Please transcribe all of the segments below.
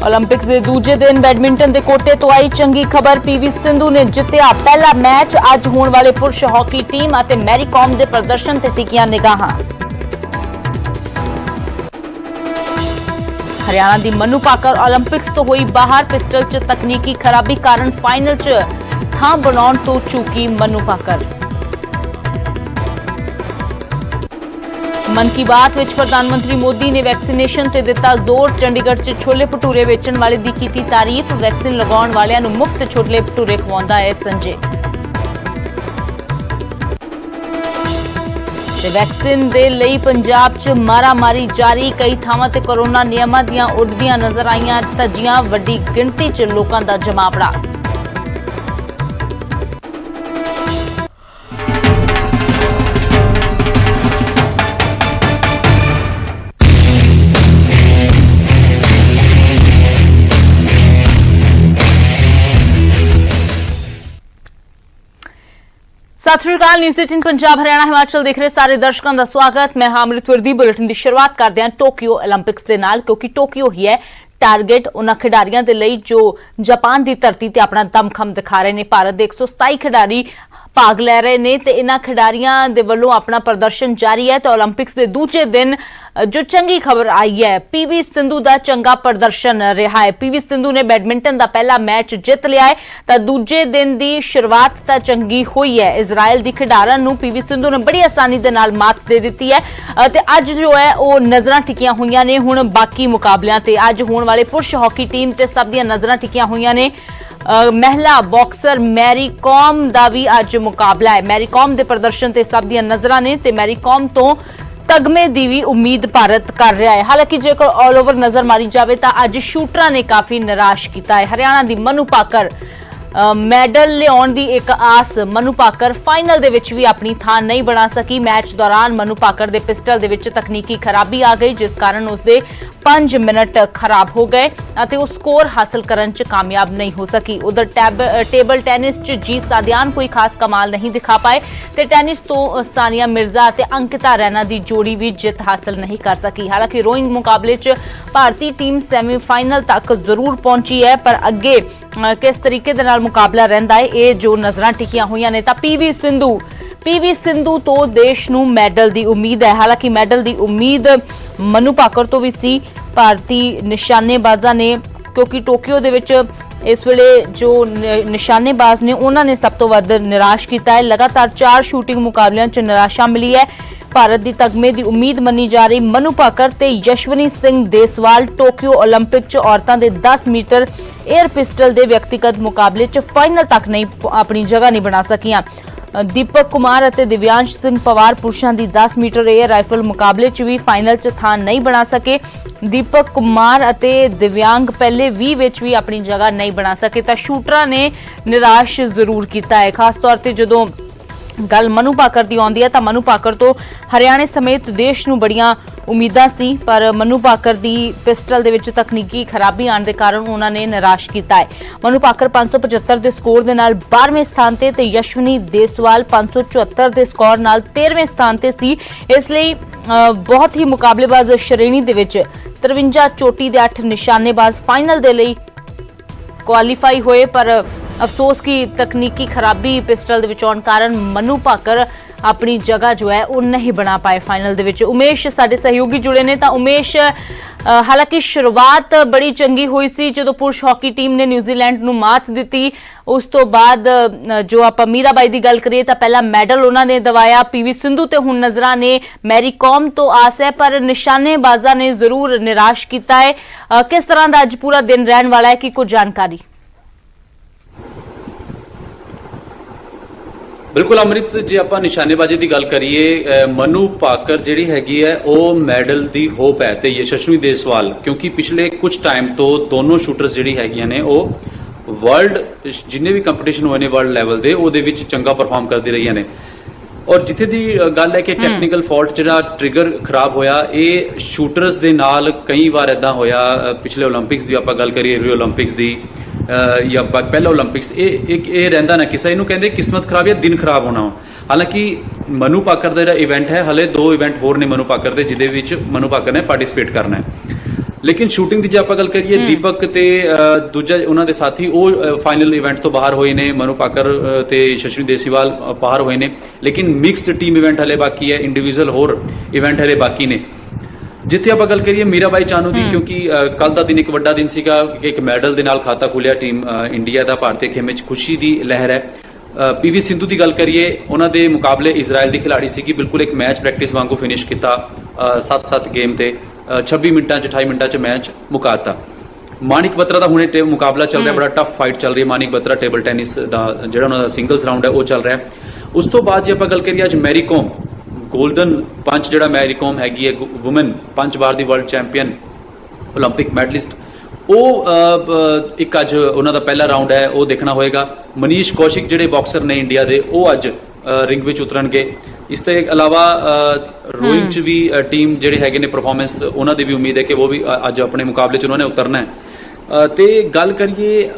Olympics के दूजे दिन बैडमिंटन के कोटे तो आई चंगी खबर। पीवी सिंधु ने जितया पहला मैच। अज होने वाले पुरुष हॉकी टीम और मैरी कॉम के प्रदर्शन से टिकियां निगाहां। हरियाणा की मनु पाकर ओलंपिक्स तो हुई बाहर। पिस्टल च तकनीकी खराबी कारण फाइनल च थां बनाउण तो चूकी मनु पाकर। मन की बात विच प्रधानमंत्री मोदी ने वैक्सीनेशन ते दिता जोर। चंडीगढ़ च छोले भटूरे वेचण वाले दी कीती तारीफ। वैक्सीन लगाउण वालियां नूं मुफ्त छोले भटूरे खवाउंदा है संजय। ते वैक्सीन दे लई पंजाब च मारामारी जारी। कई थावां ते कोरोना नियमां दीयां उडदियां नजर आईयां धज्जियां। वड्डी गिणती च लोकां दा जमावड़ा। सत श्री अकाल। न्यूज़ 18 पंजाब हरियाणा हिमाचल देख रहे सारे दर्शकों का स्वागत। मैं अमृत वर्दी। बुलेटिन की शुरुआत करते हैं टोक्यो ओलंपिक्स के नाल, क्योंकि टोक्यो ही है टारगेट उन्होंने खिडारियों के लिए जो जापान की धरती से अपना दमखम दिखा रहे हैं। भारत के 127 खिडारी भाग ले रहे हैं तो इन्होंने खिडारियों के वलों अपना प्रदर्शन जारी है। तो ओलंपिक्स के दूजे दिन जो चंगी खबर आई है, पीवी सिंधु का चंगा प्रदर्शन रहा है। पीवी सिंधु ने बैडमिंटन का पहला मैच जित लिया है तो दूजे दिन की शुरुआत तो चंगी हुई है। इजराइल की खिडारन नूं पीवी सिंधु ने बड़ी आसानी के नाल मात दे दी है। तो अज जो है वो नज़रां टिकियां हुई ने हुण बाकी मुकाबलियां ते। अज होने वाले पुरुष हॉकी टीम ते सब दी नज़रां टिकियां हुई ने। महिला बॉक्सर मैरी कॉम का भी अज मुकाबला है। मैरी कॉम के प्रदर्शन से सब दी नज़रां ने ते मैरी कॉम तो तगमे की भी उम्मीद भारत कर रहा है। हालांकि जेकर ऑल ओवर नजर मारी जाए तो अज शूटरां ने काफी निराश किया है। हरियाणा की मनु पाकर मैडल लियाउण दी एक आस। मनु पाकर फाइनल दे विच भी अपनी थां नहीं बना सकी। मैच दौरान मनु पाकर दे पिस्टल दे विच तकनीकी खराबी आ गई, जिस कारण उसके 5 मिनट खराब हो गए और वो स्कोर हासिल करने च कामयाब नहीं हो सकी। उधर टेबल टेनिस च जी सादियान कोई खास कमाल नहीं दिखा पाए तो टेनिस तो सानिया मिर्जा और अंकिता रैना की जोड़ी भी जित हासिल नहीं कर सकी। हालांकि रोइंग मुकाबले च भारतीय टीम सैमीफाइनल तक जरूर पहुंची है, पर अगे किस तरीके दे नाल मुकाबला रहिंदा है ये जो नज़रां टिकियां हुई ने। पीवी सिंधु तो देश नूं मैडल की उम्मीद है। हालांकि मैडल की उम्मीद मनु पाकर तो भी सी भारतीय निशानेबाजां ने, क्योंकि टोक्यो दे विच इस वेले जो निशानेबाज ने उन्होंने सब तो वध निराश किया है। लगातार 4 शूटिंग मुकाबलियां च निराशा मिली है। भारत की तगमे की उम्मीद मनी जा रही मनु पाकर ते यशवनी सिंह देसवाल टोक्यो ओलंपिक च औरतां दे 10 मीटर एयर पिस्टल के व्यक्तिगत मुकाबले च फाइनल तक नहीं अपनी जगह नहीं बना सकियां। दीपक कुमार और दिव्यांश सिंह पवार पुरुषों की 10 मीटर एयर राइफल मुकाबले च भी फाइनल च थां नहीं बना सके। दीपक कुमार और दिव्यांग पहले 20 विच भी अपनी जगह नहीं बना सके। तो शूटरां ने निराश जरूर किया है। खास तौर पर जदों गल मनु पाकर की आउंदी है तो मनु पाकर तो हरियाणा समेत देश नूं बड़ियां उम्मीदां सी, पर मनु पाकर की पिस्टल दे विच तकनीकी खराबी आने के कारण उन्होंने निराश किया है। मनु पाकर 575 के स्कोर के नाल 12वें स्थान ते यशवनी देसवाल 574 के स्कोर नाल 13वें स्थान ते सी। इसलिए बहुत ही मुकाबलेबाज श्रेणी दे विच 53 चोटी के 8 निशानेबाज फाइनल के लिए क्वालीफाई हुए, पर अफसोस की तकनीकी खराबी पिस्टल दे विच आउण कारण मनु पाकर अपनी जगह जो है वो नहीं बना पाए फाइनल दे विच। उमेश साडे सहयोगी जुड़े ने तो उमेश, हालांकि शुरुआत बड़ी चंगी हुई सी जो पुरुष हॉकी टीम ने न्यूजीलैंड नूं मात दी। उस तो बाद जो आप मीराबाई की गल करिए तो पहला मैडल उन्होंने दवाया। पीवी सिंधु ते हुण नज़रां ने मैरी कॉम तो आस है, पर निशानेबाजां ने जरूर निराश किया है। किस तरह का अज पूरा दिन रहने वाला है कि कुछ जानकारी? बिल्कुल अमृत, जे आप निशानेबाजी की गल करिए, मनु पाकर जिहड़ी हैगी है वो मैडल की होप है तो यशस्वी देसवाल, क्योंकि पिछले कुछ टाइम तो दोनों शूटर्स जिहड़ी हैगियां ने वो वर्ल्ड जिन्ने भी कंपीटिशन होए ने वर्ल्ड लैवल दे ओहदे विच चंगा परफॉर्म करदी रही ने। और जिथे दी गल है कि टैक्नीकल फॉल्ट जिहड़ा ट्रिगर खराब होया, ये शूटर्स दे नाल कई बार इदां होया। पिछले ओलंपिक्स की आप गल करिए, रियो ओलंपिक्स की या पहला ओलंपिक्स, ये रहिंदा ना किसा, इनू कहंदे किस्मत खराब या दिन खराब होना। हालांकि मनु पाकर का इवेंट है, हले 2 इवेंट होर ने मनु पाकर के जिहदे विच मनु पाकर ने पार्टिसिपेट करना है। ਲੇਕਿਨ ਸ਼ੂਟਿੰਗ ਦੀ ਜੇ ਆਪਾਂ ਗੱਲ ਕਰੀਏ ਦੀਪਕ ਤੇ ਦੂਜਾ ਉਹਨਾਂ ਦੇ ਸਾਥੀ ਉਹ ਫਾਈਨਲ ਇਵੈਂਟ ਤੋਂ ਬਾਹਰ ਹੋਏ ਨੇ, ਮਨੂ ਪਾਕਰ ਤੇ ਸ਼ਸ਼ਵੀ ਦੇਸੀਵਾਲ ਬਾਹਰ ਹੋਏ ਨੇ। ਲੇਕਿਨ ਮਿਕਸਡ ਟੀਮ ਇਵੈਂਟ ਹਲੇ ਬਾਕੀ ਹੈ, ਇੰਡੀਵਿਜੂਅਲ ਹੋਰ ਇਵੈਂਟ ਹਲੇ ਬਾਕੀ ਨੇ। ਜਿੱਥੇ ਆਪਾਂ ਗੱਲ ਕਰੀਏ ਮੀਰਾਬਾਈ ਚਾਨੂ ਦੀ, ਕਿਉਂਕਿ ਕੱਲ ਦਾ ਦਿਨ ਇੱਕ ਵੱਡਾ ਦਿਨ ਸੀਗਾ, ਇੱਕ ਮੈਡਲ ਦੇ ਨਾਲ ਖਾਤਾ ਖੁੱਲਿਆ ਟੀਮ ਇੰਡੀਆ ਦਾ, ਭਾਰਤੀ ਖੇਮੇ 'ਚ ਖੁਸ਼ੀ ਦੀ ਲਹਿਰ ਹੈ। ਪੀਵੀ ਸਿੰਧੂ ਦੀ ਗੱਲ ਕਰੀਏ, ਉਹਨਾਂ ਦੇ ਮੁਕਾਬਲੇ ਇਜ਼ਰਾਈਲ ਦੀ ਖਿਡਾਰੀ ਸੀਗੀ, ਬਿਲਕੁਲ ਇੱਕ ਮੈਚ ਪ੍ਰੈਕਟਿਸ ਵਾਂਗੂ ਫਿਨਿਸ਼ ਕੀਤਾ 7-7 ਗੇਮ ਤੇ 26 ਮਿੰਟਾਂ 'ਚ 28 ਮਿੰਟਾਂ 'ਚ ਮੈਚ ਮੁਕਾਤਾ। ਮਾਨਿਕ ਬਤਰਾ ਦਾ ਹੁਣੇ ਮੁਕਾਬਲਾ ਚੱਲ ਰਿਹਾ, ਬੜਾ ਟਫ ਫਾਈਟ ਚੱਲ ਰਹੀ ਹੈ। ਮਾਨਿਕ ਬਤਰਾ ਟੇਬਲ ਟੈਨਿਸ ਦਾ ਜਿਹੜਾ ਉਹਨਾਂ ਦਾ ਸਿੰਗਲਸ ਰਾਊਂਡ ਹੈ ਉਹ ਚੱਲ ਰਿਹਾ। ਉਸ ਤੋਂ ਬਾਅਦ ਜੇ ਆਪਾਂ ਗੱਲ ਕਰੀਏ ਅੱਜ ਮੈਰੀ ਕੋਮ, ਗੋਲਡਨ ਪੰਚ ਜਿਹੜਾ ਮੈਰੀ ਕੋਮ ਹੈਗੀ ਹੈ ਵੂਮਨ 5 ਵਾਰ ਦੀ ਵਰਲਡ ਚੈਂਪੀਅਨ, ਓਲੰਪਿਕ ਮੈਡਲਿਸਟ, ਉਹ ਇੱਕ ਅੱਜ ਉਹਨਾਂ ਦਾ ਪਹਿਲਾ ਰਾਊਂਡ ਹੈ ਉਹ ਦੇਖਣਾ ਹੋਏਗਾ। ਮਨੀਸ਼ ਕੌਸ਼ਿਕ ਜਿਹੜੇ ਬਾਕਸਰ ਨੇ ਇੰਡੀਆ ਦੇ, ਉਹ ਅੱਜ ਰਿੰਗ ਵਿੱਚ ਉਤਰਨਗੇ। ਇਸ ਤੋਂ ਇਲਾਵਾ ਰੋਇੰਗ 'ਚ ਵੀ ਟੀਮ ਜਿਹੜੇ ਹੈਗੇ ਨੇ ਪਰਫਾਰਮੈਂਸ ਉਹਨਾਂ ਦੀ ਵੀ ਉਮੀਦ ਹੈ ਕਿ ਉਹ ਵੀ ਅੱਜ ਆਪਣੇ ਮੁਕਾਬਲੇ 'ਚ ਉਹਨਾਂ ਨੇ ਉਤਰਨਾ ਹੈ। ਤੇ ਗੱਲ ਕਰੀਏ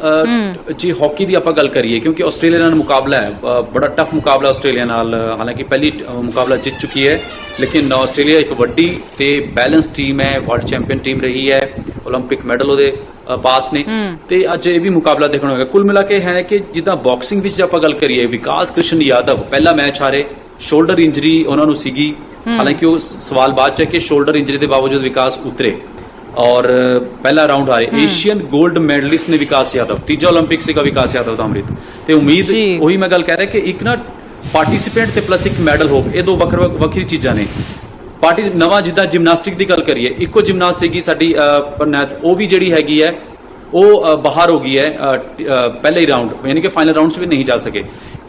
ਜੀ ਹਾਕੀ ਦੀ ਆਪਾਂ ਗੱਲ ਕਰੀਏ, ਕਿਉਂਕਿ ਆਸਟ੍ਰੇਲੀਆ ਨਾਲ ਮੁਕਾਬਲਾ ਹੈ, ਬੜਾ ਟਫ ਮੁਕਾਬਲਾ ਆਸਟ੍ਰੇਲੀਆ ਨਾਲ। ਹਾਲਾਂਕਿ ਪਹਿਲੀ ਮੁਕਾਬਲਾ ਜਿੱਤ ਚੁੱਕੀ ਹੈ, ਲੇਕਿਨ ਆਸਟ੍ਰੇਲੀਆ ਇੱਕ ਵੱਡੀ ਤੇ ਬੈਲੈਂਸ ਟੀਮ ਹੈ, ਵਰਲਡ ਚੈਂਪੀਅਨ ਟੀਮ ਰਹੀ ਹੈ, ਓਲੰਪਿਕ ਮੈਡਲ ਉਹਦੇ ਪਾਸ ਨੇ, ਤੇ ਅੱਜ ਇਹ ਵੀ ਮੁਕਾਬਲਾ ਦੇਖਣਾ ਹੋਏਗਾ। ਕੁੱਲ ਮਿਲਾ ਕੇ ਹੈ ਕਿ ਜਿੱਦਾਂ ਬਾਕਸਿੰਗ ਵਿੱਚ ਆਪਾਂ ਗੱਲ ਕਰੀਏ, ਵਿਕਾਸ ਕ੍ਰਿਸ਼ਨ ਯਾਦਵ ਪਹਿਲਾ ਮੈਚ ਹਾਰੇ, ਸ਼ੋਲਡਰ ਇੰਜਰੀ ਉਹਨਾਂ ਨੂੰ ਸੀਗੀ। ਹਾਲਾਂਕਿ ਉਹ ਸਵਾਲ ਬਾਅਦ 'ਚ ਹੈ ਕਿ ਸ਼ੋਲਡਰ ਇੰਜਰੀ ਦੇ ਬਾਵਜੂਦ ਵਿਕਾਸ ਉਤਰੇ और पहला राउंड हारे। एशियन गोल्ड मेडलिस्ट ने विकास यादव, तीजा ओलंपिक से विकास यादव का अमृत, ते उम्मीद वही मैं गल कह रहा कि एक ना पार्टिसिपेंट ते प्लस एक मैडल होप, ये दो वक्री चीज़ां ने। पार्टी नवा जिद्दां जिमनास्टिक की गल करिए, इको जिमनास्ट सीगी साडी परनैत, वो भी जिहड़ी हैगी है वो बाहर हो गई है पहले ही राउंड, यानी कि फाइनल राउंड 'ਚ भी नहीं जा सके।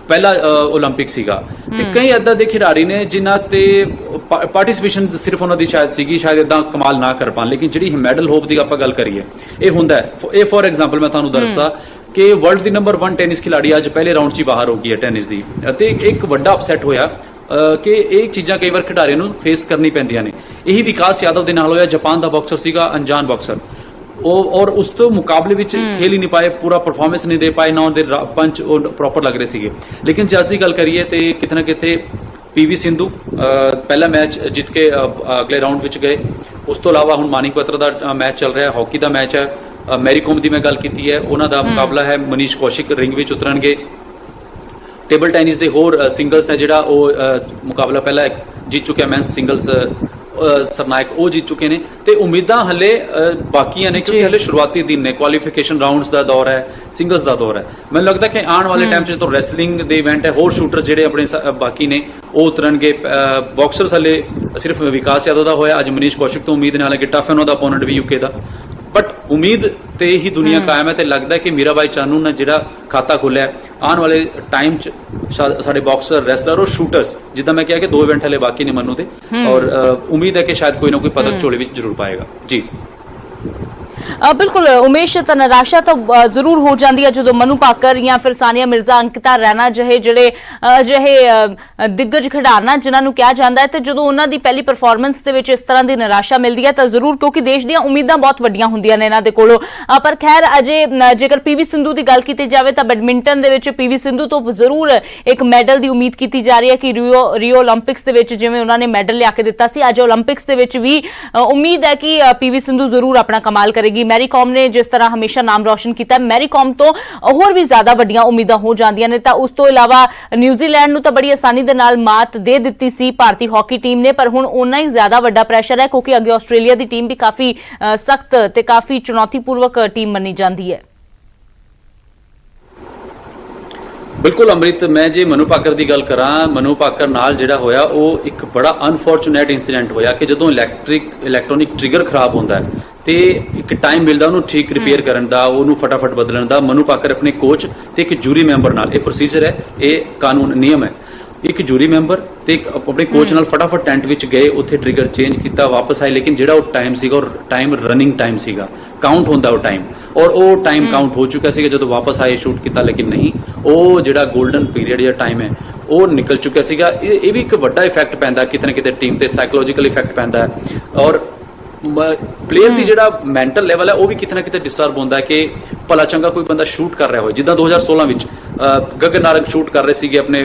पहला ओलंपिक सीगा ते कई इदां दे खिडारी ने जिन्हां ते पार्टिसिपेशन सिर्फ उन्हां दी शायद सीगी, शायद इदां कमाल ना कर पान। लेकिन जिहड़ी मैडल होप दी आपां गल करिए, ये हुंदा है। ये फॉर एग्जांपल मैं तुहानूं दस्सां कि वर्ल्ड दी नंबर 1 टेनिस खिलाड़ी अज पहले राउंड 'ਚ बाहर हो गई है टेनिस दी, ते एक वड्डा अपसैट होया कि ये चीज़ां कई बार खिडारियां नूं फेस करनी पैंदियां ने। यही विकास यादव दे नाल होया, जापान दा बॉक्सर सीगा, अनजान बॉक्सर, और उस तो मुकाबले में खेल ही नहीं पाए, पूरा परफॉर्मेंस नहीं दे पाए, ना उनके पंच प्रॉपर लग रहे थे। लेकिन जे अज की गल करिए तो कितना कितने पीवी सिंधु पहला मैच जीत के अगले राउंड में गए। उस तो इलावा हुण मानिक बत्रा का मैच चल रहा है, हॉकी का मैच है, मैरी कॉम की मैं गल की है, उन्होंने मुकाबला है। मनीष कौशिक रिंग में उतरनगे। टेबल टैनिस के होर सिंगल्स है जिहड़ा मुकाबला पहला एक जीत चुके हैं, मैंस सिंगल्स सरनायक वो जीत चुके हैं। तो उम्मीदां हले बाकी ने, क्योंकि हले शुरुआती दिन ने, क्वालिफिकेशन राउंड्स का दौर है, सिंगल्स का दौर है। मैंने लगता है कि आने वाले टाइम जो रैसलिंग के इवेंट है, होर शूटर जिहड़े अपने बाकी ने वो उतरनगे। बॉक्सर्स हले सिर्फ विकास यादव का होया, अज मनीष कौशिक तो उम्मीद ने, हालांकि टफ है उन्होंने अपोनेंट भी यूके का, बट उम्मीद ते ही दुनिया कायम है। तो लगता है कि मीराबाई चानू ने जिहड़ा खाता खोलिया आने वाले टाइम साडे बॉक्सर, रैसलर और शूटर्स, जिद्दां मैं कहा कि 2 इवेंट हले बाकी ने मनु दे, और उम्मीद है कि शायद कोई ना कोई पदक झोली में जरूर पाएगा जी। बिल्कुल उमेश, तो निराशा तो जरूर हो जाती है जो मनु पाकर या फिर सानिया मिर्जा, अंकिता रैना ਜਿਹੇ दिग्गज खिडारना जिन्होंने कहा जाता है, तो जो उन्होंने पहली परफॉर्मेंस के इस तरह की निराशा मिलती है तो जरूर, क्योंकि देश दी उम्मीदां बहुत वड्डियां होंदियां ने इन्हां दे कोलों। पर खैर अजे जेकर पीवी सिंधु की गल की जाए तो बैडमिंटन दे विच पीवी सिंधु तो जरूर एक मैडल की उम्मीद की जा रही है कि रियो ओलंपिक्स के विच जिवें उन्होंने मैडल लिया के दिता सी, अज ओलंपिक्स के विच भी उम्मीद है कि पीवी सिंधु जरूर अपना कमाल करेगी। मैरी कॉम ने जिस तरह हमेशा नाम रोशन किया, मैरी कॉम तो होर भी ज्यादा वड्डियां उम्मीदां हो जांदियां ने। उस तो इलावा न्यूजीलैंड नूं तां बड़ी आसानी दे नाल मात दे दित्ती सी भारती हॉकी टीम ने, पर हुण उन्ना ही ज्यादा वड्डा प्रैशर है, क्योंकि अगे आस्ट्रेलिया की टीम भी काफी सख्त ते काफी चुनौतीपूर्वक टीम मनी जाती है। बिल्कुल अमृत, मैं जे मनु पाकर की गल करा, मनु पाकर नाल जिहड़ा होया वो एक बड़ा अनफॉर्चुनेट इंसीडेंट होया कि जदों इलैक्ट्रॉनिक ट्रिगर खराब होंदा है तो एक टाइम मिलता उन्होंने ठीक रिपेयर करन दा, उन्होंने फटाफट बदलण दा। मनु पाकर अपने कोच ते एक जूरी मैंबर नाल, ये प्रोसीजर है, ये कानून नियम है, एक जूरी मैंबर ते एक अपने कोच नाल फटाफट टेंट विच गए, उत्थे ट्रिगर चेंज किया, वापस आए। लेकिन जिहड़ा वो टाइम सीगा और टाइम रनिंग टाइम सीगा, काउंट होंदा वो टाइम, और वो टाइम काउंट हो चुका सीगा जदों वापस आए शूट किया। लेकिन नहीं, वो जिहड़ा गोल्डन पीरियड या टाइम है वो निकल चुका सीगा। ये भी एक वड्डा इफैक्ट पैंदा किते ना किते टीम ते, साइकोलॉजिकल इफैक्ट पैंदा है, और प्लेयर की जिहड़ा मैंटल लैवल है वो भी कितना किते डिस्टर्ब होंदा है कि भला चंगा कोई बंदा शूट कर रहा हो, जिद्दां 2016 विच ਗਗਨ ਨਾਰੰਗ ਸ਼ੂਟ ਕਰ ਰਹੇ ਸੀਗੇ ਆਪਣੇ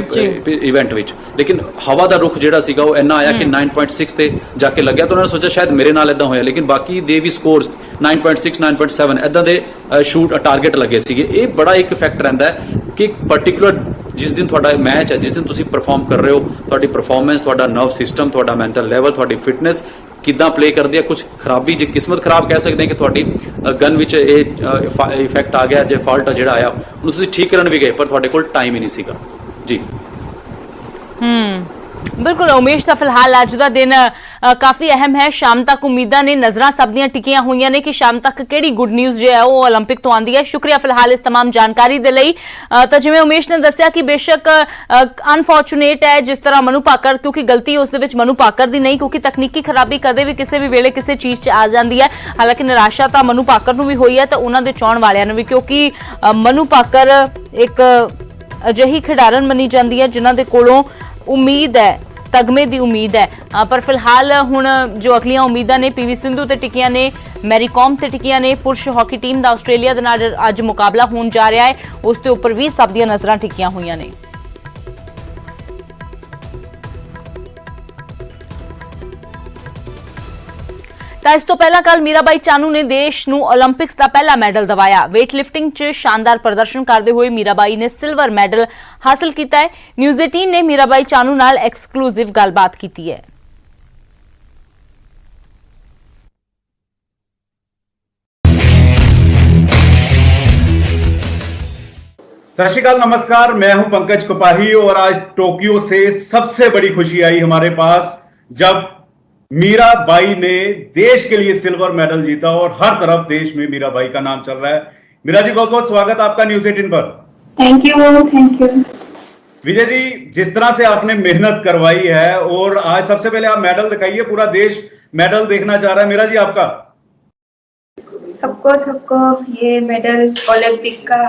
ਇਵੈਂਟ ਵਿੱਚ, ਲੇਕਿਨ ਹਵਾ ਦਾ ਰੁਖ ਜਿਹੜਾ ਸੀਗਾ ਉਹ ਇੰਨਾ ਆਇਆ ਕਿ 9.6 ਤੇ ਜਾ ਕੇ ਲੱਗਿਆ, ਤਾਂ ਉਹਨਾਂ ਨੇ ਸੋਚਿਆ ਸ਼ਾਇਦ ਮੇਰੇ ਨਾਲ ਇਦਾਂ ਹੋਇਆ, ਲੇਕਿਨ ਬਾਕੀ ਦੇ ਵੀ ਸਕੋਰਸ 9.6 9.7 ਇਦਾਂ ਦੇ ਸ਼ੂਟ ਟਾਰਗੇਟ ਲੱਗੇ ਸੀਗੇ। ਇਹ ਬੜਾ ਇੱਕ ਇਫੈਕਟ ਰਹਿੰਦਾ ਹੈ ਕਿ ਪਾਰਟਿਕੂਲਰ ਜਿਸ ਦਿਨ ਤੁਹਾਡਾ ਮੈਚ ਹੈ, ਜਿਸ ਦਿਨ ਤੁਸੀਂ ਪਰਫਾਰਮ ਕਰ ਰਹੇ ਹੋ, ਤੁਹਾਡੀ ਪਰਫਾਰਮੈਂਸ, ਤੁਹਾਡਾ ਨਰਵ ਸਿਸਟਮ, ਤੁਹਾਡਾ ਮੈਂਟਲ ਲੈਵਲ, ਤੁਹਾਡੀ ਫਿਟਨੈਸ ਕਿੱਦਾਂ ਪਲੇ ਕਰਦੀ ਹੈ। ਕੁਝ ਖਰਾਬੀ, ਜੇ ਕਿਸਮਤ ਖਰਾਬ ਕਹਿ ਸਕਦੇ ਹਾਂ ਕਿ ਤੁਹਾਡੀ ਗਨ ਵਿੱਚ ਇਹ ਇਫੈਕਟ ਆ ਗਿਆ, ਜੇ ਫਾਲਟ ਜਿਹੜਾ ਆਇਆ ਉਹਨੂੰ ਤੁਸੀਂ ਠੀਕ ਕਰਨ ਵੀ ਗਏ ਪਰ ਤੁਹਾਡੇ ਕੋਲ ਟਾਈਮ ਹੀ ਨਹੀਂ ਸੀਗਾ ਜੀ। ਬਿਲਕੁਲ ਉਮੇਸ਼, ਤਾਂ ਫਿਲਹਾਲ ਅੱਜ ਦਾ ਦਿਨ ਕਾਫੀ ਅਹਿਮ ਹੈ। ਸ਼ਾਮ ਤੱਕ ਉਮੀਦਾਂ ਨੇ, ਨਜ਼ਰਾਂ ਸਭ ਦੀਆਂ ਟਿਕੀਆਂ ਹੋਈਆਂ ਨੇ ਕਿ ਸ਼ਾਮ ਤੱਕ ਕਿਹੜੀ ਗੁੱਡ ਨਿਊਜ਼ ਜੋ ਹੈ ਉਹ 올림픽 ਤੋਂ ਆਉਂਦੀ ਹੈ। ਸ਼ੁਕਰੀਆ ਫਿਲਹਾਲ ਇਸ तमाम ਜਾਣਕਾਰੀ ਦੇ ਲਈ। ਤਾਂ ਜਿਵੇਂ ਉਮੇਸ਼ ਨੇ ਦੱਸਿਆ ਕਿ ਬੇਸ਼ੱਕ ਅਨਫੋਰਚੂਨੇਟ ਹੈ ਜਿਸ ਤਰ੍ਹਾਂ ਮਨੂ ਭਾਕਰ, ਕਿਉਂਕਿ ਗਲਤੀ ਉਸ ਦੇ ਵਿੱਚ ਮਨੂ ਭਾਕਰ ਦੀ ਨਹੀਂ, ਕਿਉਂਕਿ ਤਕਨੀਕੀ ਖਰਾਬੀ ਕਦੇ ਵੀ ਕਿਸੇ ਵੀ ਵੇਲੇ ਕਿਸੇ ਚੀਜ਼ 'ਚ ਆ ਜਾਂਦੀ ਹੈ। ਹਾਲਾਂਕਿ ਨਿਰਾਸ਼ਾ ਤਾਂ ਮਨੂ ਭਾਕਰ ਨੂੰ ਵੀ ਹੋਈ ਹੈ ਤੇ ਉਹਨਾਂ ਦੇ ਚਾਹਣ ਵਾਲਿਆਂ ਨੂੰ ਵੀ, ਕਿਉਂਕਿ ਮਨੂ ਭਾਕਰ ਇੱਕ ਅਜਿਹੀ ਖਿਡਾਰਨ ਮੰਨੀ ਜਾਂਦੀ ਹੈ ਜਿਨ੍ਹਾਂ ਦੇ ਕੋਲੋਂ ਉਮੀਦ ਹੈ, ਤਗਮੇ ਦੀ ਉਮੀਦ ਹੈ। ਪਰ ਫਿਲਹਾਲ ਹੁਣ ਜੋ ਅਗਲੀਆਂ ਉਮੀਦਾਂ ਨੇ ਪੀਵੀ ਸਿੰਧੂ ਤੇ ਟਿਕੀਆਂ ਨੇ, ਮੈਰੀ ਕੌਮ ਤੇ ਟਿਕੀਆਂ ਨੇ। ਪੁਰਸ਼ ਹਾਕੀ ਟੀਮ ਦਾ ਆਸਟ੍ਰੇਲੀਆ ਦੇ ਨਾਲ ਅੱਜ ਮੁਕਾਬਲਾ ਹੋਣ ਜਾ ਰਿਹਾ ਹੈ, ਉਸ ਦੇ ਉੱਪਰ ਵੀ ਸਭ ਦੀਆਂ ਨਜ਼ਰਾਂ ਟਿਕੀਆਂ ਹੋਈਆਂ ਨੇ। ਤਾਂ ਇਸ ਤੋਂ ਪਹਿਲਾਂ ਕੱਲ ਮੀਰਾਬਾਈ ਚਾਨੂ ਨੇ ਦੇਸ਼ ਨੂੰ 올림픽ਸ ਦਾ ਪਹਿਲਾ ਮੈਡਲ ਦਿਵਾਇਆ। ਵੇਟ ਲਿਫਟਿੰਗ 'ਚ ਸ਼ਾਨਦਾਰ ਪ੍ਰਦਰਸ਼ਨ ਕਰਦੇ ਹੋਏ ਮੀਰਾਬਾਈ ਨੇ ਸਿਲਵਰ ਮੈਡਲ ਹਾਸਲ ਕੀਤਾ ਹੈ। ਨਿਊਜ਼ 18 ਨੇ ਮੀਰਾਬਾਈ ਚਾਨੂ ਨਾਲ ਐਕਸਕਲੂਸਿਵ ਗੱਲਬਾਤ ਕੀਤੀ ਹੈ। सत श्रीकाल, नमस्कार। मैं हूं पंकज कुपाही और आज टोक्यो से सबसे बड़ी खुशी आई हमारे पास जब मीराबाई ने देश के लिए सिल्वर मेडल जीता और हर तरफ देश में मीराबाई का नाम चल रहा है। मीरा जी, बहुत बहुत स्वागत आपका न्यूज 18 पर। Thank you, thank you. Vijay ji, जिस तरह से आपने मेहनत करवाई है और आज सबसे पहले आप मेडल दिखाइए, पूरा देश मेडल देखना चाह रहा है। मीरा जी, आपका सबको ये मेडल ओलंपिक का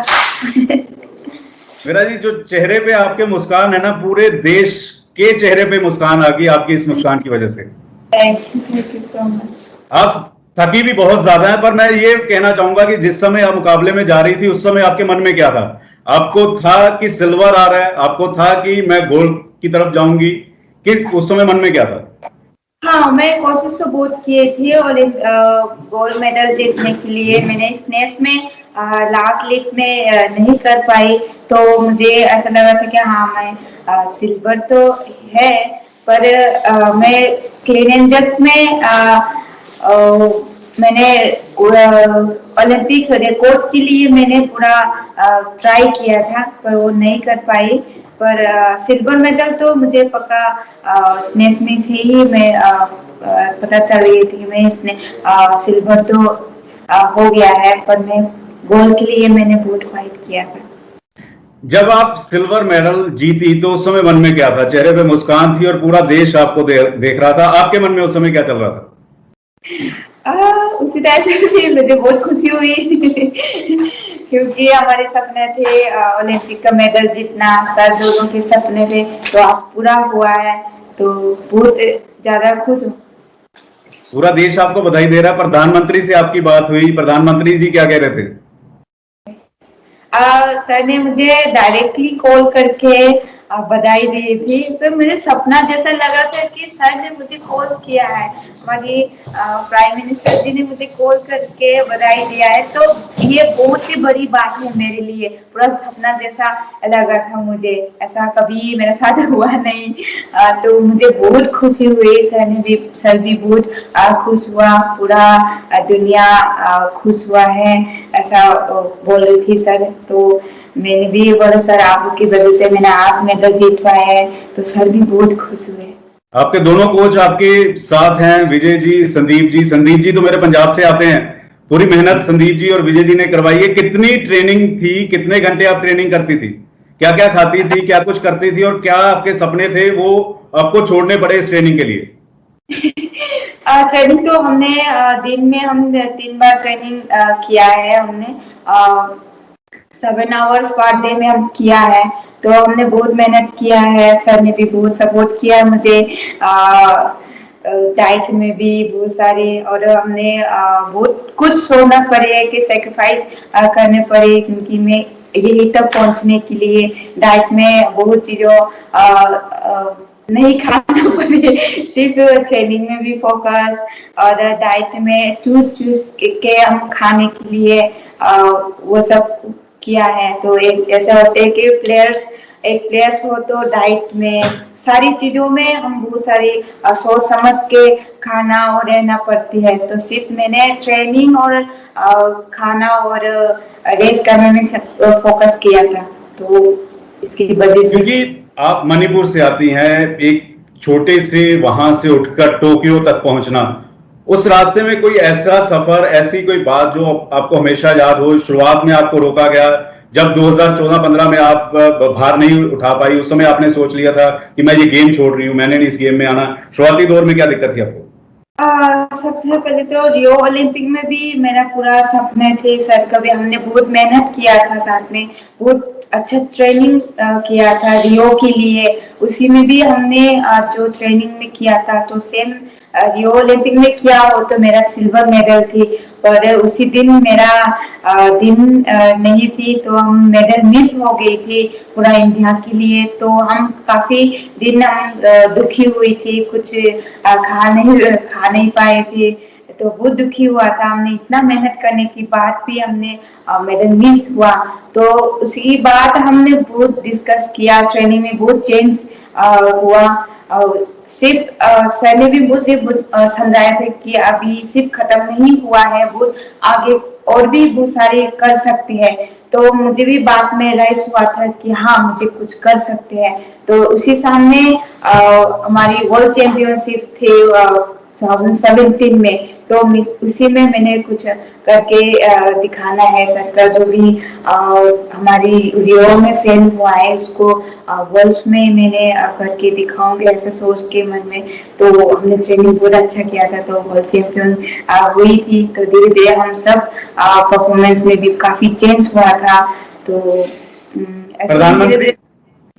मीरा जी, जो चेहरे पे आपके मुस्कान है ना, पूरे देश के चेहरे पे मुस्कान आ गई आपकी इस मुस्कान की वजह से। Thank you so much. आप थकी भी बहुत ज्यादा है, पर मैं ये कहना चाहूंगा कि जिस समय आप मुकाबले में जा रही थी उस समय आपके मन में क्या था? आपको था कि सिल्वर आ रहा है, आपको था कि मैं गोल्ड की तरफ जाऊंगी, कि उस समय मन में क्या था? हाँ, मैं कोशिश तो बहुत किए थे और गोल्ड मेडल जीतने के लिए। मैंने स्नेच में लास्ट लीग में नहीं कर पाई, तो मुझे ऐसा लगा था कि हाँ मैं सिल्वर तो है, पर मैं क्लीन एंड जर्क में मैंने ओलंपिक रिकॉर्ड के लिए मैंने पूरा ट्राई किया था, पर वो नहीं कर पाई। पर सिल्वर मेडल तो मुझे पक्का स्नेच में से ही मैं पता चल रही थी कि मैं इसने सिल्वर तो हो गया है, पर मैं गोल्ड के लिए मैंने बहुत फाइट किया था। जब आप सिल्वर मेडल जीती तो उस समय मन में क्या था? चेहरे पे मुस्कान थी और पूरा देश आपको देख रहा था, आपके मन में उस समय क्या चल रहा था? उसी टाइम पे मुझे बहुत खुशी हुई क्योंकि हमारे सपने थे ओलंपिक का मेडल जीतना, सर दोनों के सपने थे, तो आज पूरा हुआ है, तो बहुत ज्यादा खुश हूँ। पूरा देश आपको बधाई दे रहा है। प्रधानमंत्री से आपकी बात हुई, प्रधानमंत्री जी क्या कह रहे थे? सर ने मुझे डायरेक्टली कॉल करके बधाई दी थी, तो मुझे सपना जैसा लगा था कि सर ने मुझे कॉल किया है, हमारी प्राइम मिनिस्टर जी ने मुझे कॉल करके बधाई दिया है, तो ये बहुत ही बड़ी बात है मेरे लिए। पूरा सपना जैसा लगा था मुझे, ऐसा कभी मेरे साथ हुआ नहीं। तो मुझे बहुत खुशी हुई, सर भी बहुत खुश हुआ, पूरा दुनिया खुश हुआ है, ऐसा बोल रही थी सर। तो मैंने भी बोला सर आपकी वजह से मैंने आज मेडल जीत पाया है, तो सर भी बहुत खुश हुए। आपके दोनों कोच आपके साथ हैं, विजय जी, संदीप जी। संदीप जी तो मेरे पंजाब से आते हैं। पूरी मेहनत संदीप जी और विजय जी ने करवाई है। कितनी ट्रेनिंग थी, कितने घंटे आप ट्रेनिंग करती थी, क्या क्या खाती थी, क्या कुछ करती थी और क्या आपके सपने थे वो आपको छोड़ने पड़े इस ट्रेनिंग के लिए? ट्रेनिंग तो हमने दिन में हम 3 बार ट्रेनिंग किया है। हमने 7 आवर्स पर डे में हम किया है, तो हमने बहुत मेहनत किया है। सर ने भी बहुत सपोर्ट किया मुझे, डाइट में भी बहुत सारे, और हमने बहुत कुछ सोना पड़े कि सेक्रीफाइस करने पड़े, क्योंकि मैं यही तक पहुंचने के लिए डाइट में बहुत चीजों नहीं खाना पड़े, सिर्फ ट्रेनिंग में भी फोकस और डाइट में चूज के हम खाने के लिए वो सब किया है। तो ऐसा होता है कि प्लेयर्स हो तो डाइट में सारी चीजों में हम बहुत सारी सोच समझ के खाना और रहना पड़ती है। तो सिर्फ मैंने ट्रेनिंग और खाना और रेस करने में फोकस किया था, तो इसकी वजह से। क्योंकि आप मणिपुर से आती हैं, एक छोटे से वहां से उठकर टोक्यो तक पहुंचना, उस रास्ते में कोई ऐसा सफर, ऐसी कोई बात जो आपको हमेशा याद हो? शुरुआत में आपको रोका गया जब 2014-15 में आप भार नहीं उठा पाई, उस समय आपने सोच लिया था कि मैं ये गेम छोड़ रही हूँ, मैंने नहीं इस गेम में आना? शुरुआती दौर में क्या दिक्कत थी आपको? सबसे पहले तो रियो ओलंपिक में भी मेरा पूरा सपने थे सर, कभी हमने बहुत मेहनत किया था, साथ में बहुत अच्छा ट्रेनिंग किया था रियो के लिए। उसी में भी हमने जो ट्रेनिंग में किया था तो सेम रियो ओलंपिक में किया हो तो मेरा सिल्वर मेडल थी। पर उसी दिन मेरा दिन नहीं थी तो हम मेडल मिस हो गई थी पूरा इंडिया के लिए। तो हम काफी दिन दुखी हुई थी, कुछ खा नहीं पाए थे, तो बहुत दुखी हुआ था। हमने इतना मेहनत करने के बाद भी हमने मेडल मिस हुआ। तो उसके बाद हमने बहुत डिस्कस किया, ट्रेनिंग में बहुत चेंज हुआ। सिर्फ सर ने भी मुझे समझाया था कि अभी सिर्फ खत्म नहीं हुआ है, बहुत आगे और भी बहुत सारे कर सकते हैं। तो मुझे भी बाद में राइस हुआ था कि हाँ मुझे कुछ कर सकते हैं। तो उसी सामने हमारी वर्ल्ड चैंपियनशिप थे 2017 में, तो उसी में मैंने कुछ करके दिखाना है सर का, जो भी हमारी रियो में फेल हुआ है उसको वर्ल्ड में मैंने करके दिखाऊंगी, ऐसा सोच के मन में। तो हमने ट्रेनिंग बहुत अच्छा किया था, तो वर्ल्ड चैंपियन हुई थी। तो धीरे धीरे हम सब परफॉर्मेंस में भी काफी चेंज हुआ था। तो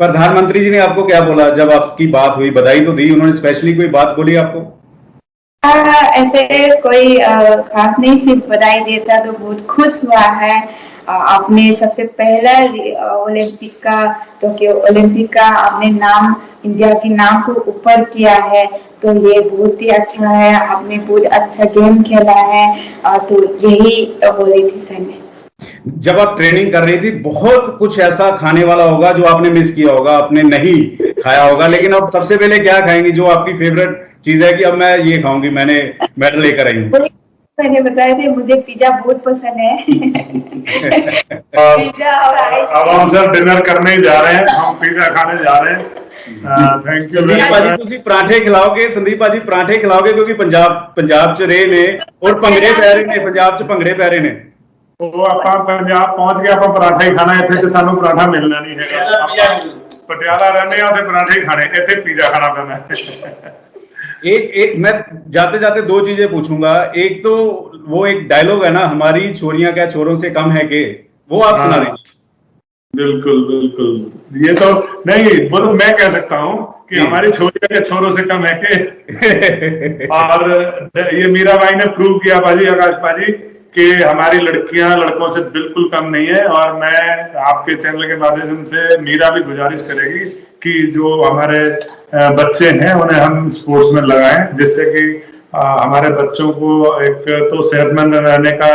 प्रधानमंत्री जी ने आपको क्या बोला जब आपकी बात हुई? बधाई तो दी उन्होंने, स्पेशली कोई बात बोली आपको? ऐसे कोई खास नहीं, सिर्फ बधाई देता तो बहुत खुश हुआ है। आपने सबसे पहला ओलंपिक का, टोक्यो ओलंपिक का आपने नाम, इंडिया के नाम को ऊपर किया है, तो ये बहुत ही अच्छा है। आपने बहुत अच्छा गेम खेला है, तो यही बोली थी सर ने। जब आप ट्रेनिंग कर रही थी बहुत कुछ ऐसा खाने वाला होगा जो आपने मिस किया होगा, आपने नहीं खाया होगा, लेकिन अब सबसे पहले क्या खाएंगी जो आपकी फेवरेट चीज है कि अब मैं ये खाऊंगी, मैंने मेडल लेकर आई हूँ? मैंने बताया था मुझे पिज्जा बहुत पसंद है। पिज्जा और आइस। अब हम सर डिनर करने ही जा रहे हैं, हम पिज्जा खाने जा रहे हैं। Thank you. संदीप भाजी ਤੁਸੀਂ पराठे खिलाओगे? संदीप भाजी पराठे खिलाओगे? क्योंकि पंजाब च रहे ने और भंगड़े पै रहे ने, पंजाब च भंगड़े पै रहे ने। ਉਹ ਆਪਾਂ ਪੰਜਾਬ ਪਹੁੰਚ ਕੇ ਆਪਾਂ ਪਰਾਠਾ ਹੀ ਖਾਣਾ, ਇੱਥੇ ਤੇ ਸਾਨੂੰ ਪਰਾਠਾ ਮਿਲਣਾ ਨਹੀਂ ਹੈਗਾ। ਆਪਾਂ ਪਟਿਆਲਾ ਰਹਿੰਦੇ ਆ ਤੇ ਪਰਾਠੇ ਹੀ ਖਾਣੇ, ਇੱਥੇ ਪੀਜ਼ਾ ਖਾਣਾ ਪੈਣਾ। एक मैं जाते जाते दो चीजें पूछूंगा। एक तो वो एक डायलॉग है ना, हमारी छोरियां क्या छोरों से कम है के, वो आप सुना दीजिए। बिल्कुल बिल्कुल, ये तो नहीं, वो तो मैं कह सकता हूँ कि हमारी छोरियां के छोरों से कम है के। और ये मीराबाई ने प्रूव किया पाजी, आकाश पाजी, कि हमारी लड़कियां लड़कों से बिल्कुल कम नहीं है। और मैं आपके चैनल के माध्यम से मीरा भी गुजारिश करेगी कि जो हमारे बच्चे हैं उन्हें हम स्पोर्ट्स में लगाएं, जिससे कि हमारे बच्चों को एक तो सेहतमंद रहने का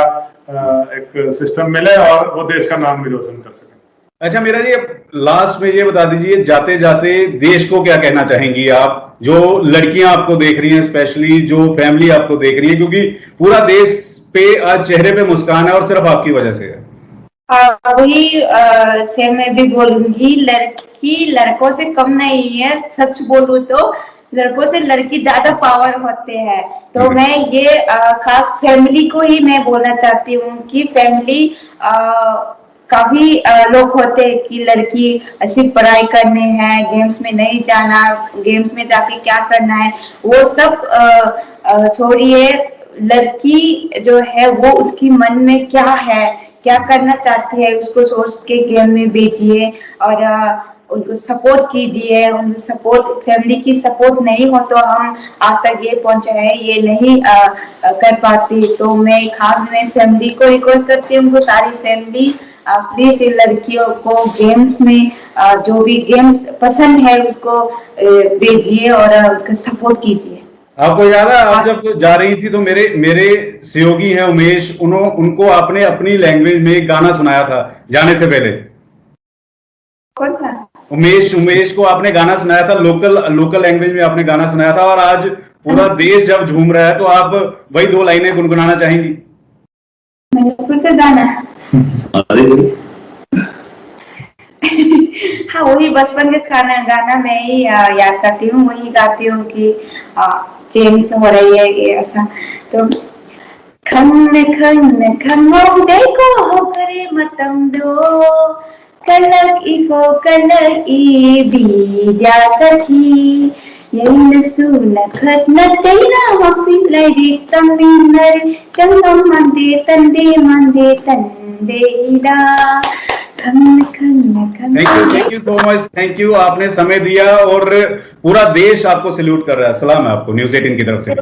एक सिस्टम मिले और वो देश का नाम भी रोशन कर सकें। अच्छा मेरा जी, लास्ट में ये बता दीजिए, जाते जाते देश को क्या कहना चाहेंगी आप? जो लड़कियां आपको देख रही हैं, स्पेशली जो फैमिली आपको देख रही है, क्योंकि पूरा देश पे आज चेहरे पे मुस्कान है और सिर्फ आपकी वजह से है। वही से मैं भी बोलूंगी, लड़की लड़कों से कम नहीं है। सच बोलूं तो लड़कों से लड़की ज्यादा पावर होते हैं। तो मैं ये खास फैमिली को ही मैं बोलना चाहती हूँ कि फैमिली काफी लोग होते हैं कि लड़की सिर्फ पढ़ाई करने हैं, गेम्स में नहीं जाना, गेम्स में जाके क्या करना है, वो सब छोड़िए। लड़की जो है वो उसकी मन में क्या है, क्या करना चाहती है, उसको सोच के गेम में भेजिए। और उनको सपोर्ट कीजिए, उनको सपोर्ट, फैमिली की सपोर्ट नहीं हो तो हम आज तक ये पहुंचे हैं, ये नहीं कर पाते। तो मैं खास में फैमिली को रिक्वेस्ट करती हूँ, उनको सारी फैमिली प्लीज इन लड़कियों को गेम्स में जो भी गेम्स पसंद है उसको भेजिए और सपोर्ट कीजिए। आपको याद है आप जब जा रही थी तो मेरे सहयोगी हैं उमेश, उनको आपने अपनी लैंग्वेज में एक गाना सुनाया था जाने से पहले। कौन सा? उमेश को आपने गाना सुनाया था, लोकल लैंग्वेज में आपने गाना सुनाया था, और आज पूरा देश जब झूम रहा है तो आप वही 2 लाइनें गुनगुनाना चाहेंगी? मणिपुर का गाना? हाँ, वही बचपन का गाना मैं ही याद करती हूँ, वही गाती हूँ कि चेंज हो रही है ये ऐसा। तो खन खन खनो देखो हो करे मतम दो कलक ई बिद्या सखी यही सुन खत न चैना हो पिलाई तमिनर चंगम मंदे तंदे इदा खन खन खन। Thank you so much, thank you, आपने समय दिया और पूरा देश आपको सैल्यूट कर रहा है। सलाम है आपको न्यूज़ 18 की तरफ से।